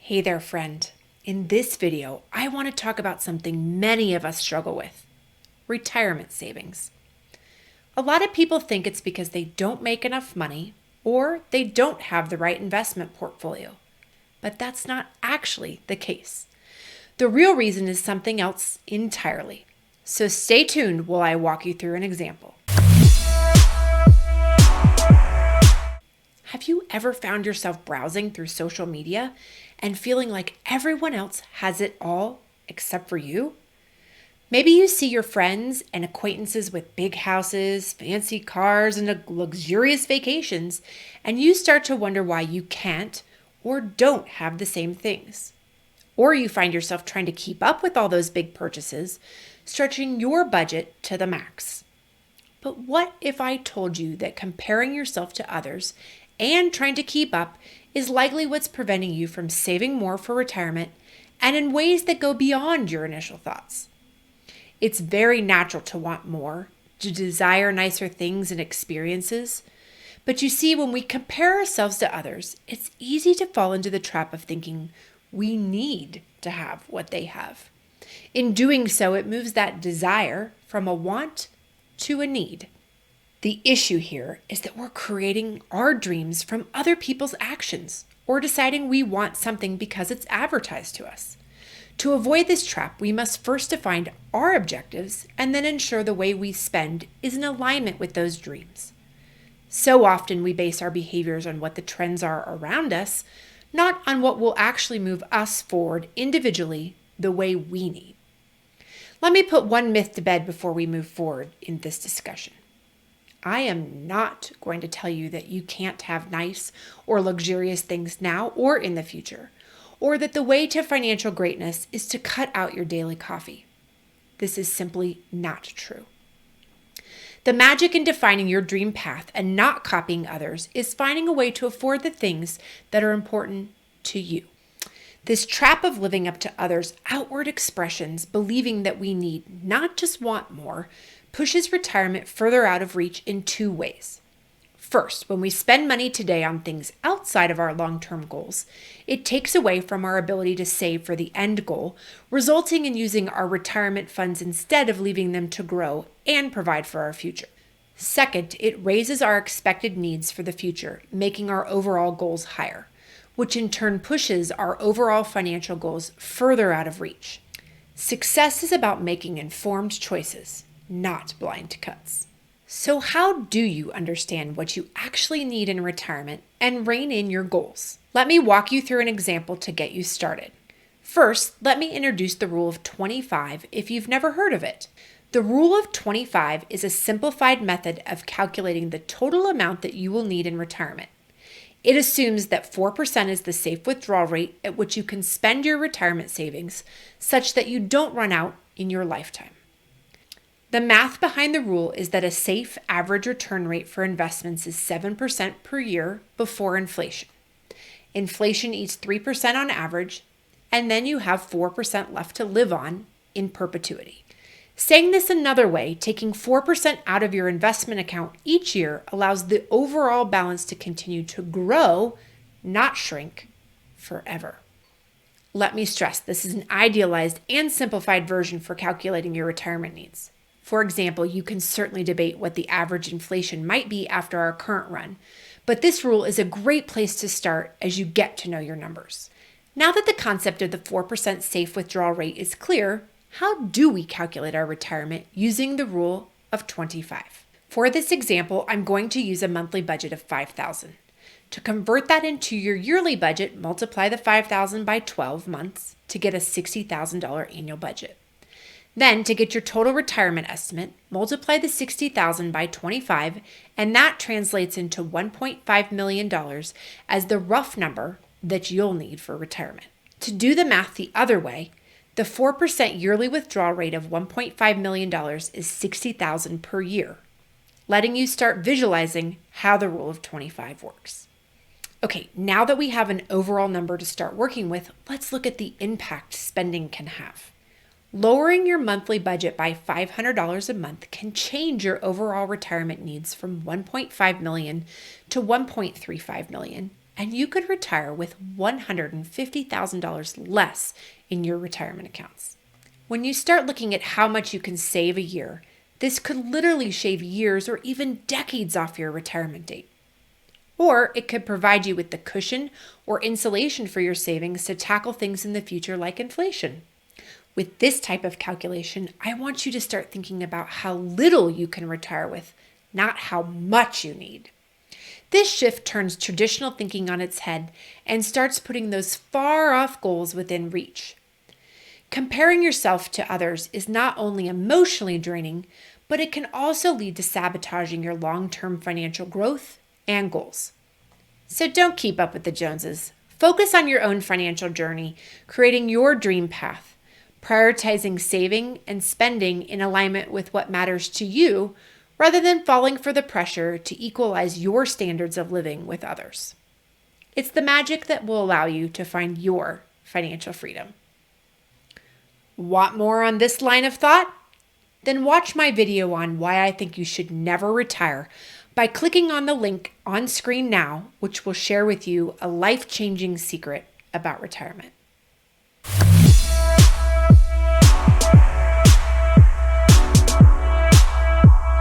Hey there, friend. In this video, I want to talk about something many of us struggle with: retirement savings. A lot of people think it's because they don't make enough money or they don't have the right investment portfolio. But that's not actually the case. The real reason is something else entirely. So stay tuned while I walk you through an example. Have you ever found yourself browsing through social media and feeling like everyone else has it all except for you? Maybe you see your friends and acquaintances with big houses, fancy cars, and luxurious vacations, and you start to wonder why you can't or don't have the same things. Or you find yourself trying to keep up with all those big purchases, stretching your budget to the max. But what if I told you that comparing yourself to others and trying to keep up is likely what's preventing you from saving more for retirement, and in ways that go beyond your initial thoughts? It's very natural to want more, to desire nicer things and experiences. But you see, when we compare ourselves to others, it's easy to fall into the trap of thinking we need to have what they have. In doing so, it moves that desire from a want to a need. The issue here is that we're creating our dreams from other people's actions, or deciding we want something because it's advertised to us. To avoid this trap, we must first define our objectives and then ensure the way we spend is in alignment with those dreams. So often we base our behaviors on what the trends are around us, not on what will actually move us forward individually the way we need. Let me put one myth to bed before we move forward in this discussion. I am not going to tell you that you can't have nice or luxurious things now or in the future, or that the way to financial greatness is to cut out your daily coffee. This is simply not true. The magic in defining your dream path and not copying others is finding a way to afford the things that are important to you. This trap of living up to others' outward expressions, believing that we need, not just want more, pushes retirement further out of reach in two ways. First, when we spend money today on things outside of our long-term goals, it takes away from our ability to save for the end goal, resulting in using our retirement funds instead of leaving them to grow and provide for our future. Second, it raises our expected needs for the future, making our overall goals higher, which in turn pushes our overall financial goals further out of reach. Success is about making informed choices, not blind cuts. So how do you understand what you actually need in retirement and rein in your goals? Let me walk you through an example to get you started. First, let me introduce the rule of 25 if you've never heard of it. The rule of 25 is a simplified method of calculating the total amount that you will need in retirement. It assumes that 4% is the safe withdrawal rate at which you can spend your retirement savings, such that you don't run out in your lifetime. The math behind the rule is that a safe average return rate for investments is 7% per year before inflation. Inflation eats 3% on average, and then you have 4% left to live on in perpetuity. Saying this another way, taking 4% out of your investment account each year allows the overall balance to continue to grow, not shrink, forever. Let me stress, this is an idealized and simplified version for calculating your retirement needs. For example, you can certainly debate what the average inflation might be after our current run, but this rule is a great place to start as you get to know your numbers. Now that the concept of the 4% safe withdrawal rate is clear, how do we calculate our retirement using the rule of 25? For this example, I'm going to use a monthly budget of $5,000. To convert that into your yearly budget, multiply the $5,000 by 12 months to get a $60,000 annual budget. Then, to get your total retirement estimate, multiply the $60,000 by 25, and that translates into $1.5 million as the rough number that you'll need for retirement. To do the math the other way, the 4% yearly withdrawal rate of $1.5 million is $60,000 per year, letting you start visualizing how the rule of 25 works. Okay, now that we have an overall number to start working with, let's look at the impact spending can have. Lowering your monthly budget by $500 a month can change your overall retirement needs from $1.5 million to $1.35 million and you could retire with $150,000 less in your retirement accounts. When you start looking at how much you can save a year, this could literally shave years or even decades off your retirement date. Or it could provide you with the cushion or insulation for your savings to tackle things in the future like inflation. With this type of calculation, I want you to start thinking about how little you can retire with, not how much you need. This shift turns traditional thinking on its head and starts putting those far off goals within reach. Comparing yourself to others is not only emotionally draining, but it can also lead to sabotaging your long-term financial growth and goals. So don't keep up with the Joneses. Focus on your own financial journey, creating your dream path, prioritizing saving and spending in alignment with what matters to you, rather than falling for the pressure to equalize your standards of living with others. It's the magic that will allow you to find your financial freedom. Want more on this line of thought? Then watch my video on why I think you should never retire by clicking on the link on screen now, which will share with you a life-changing secret about retirement.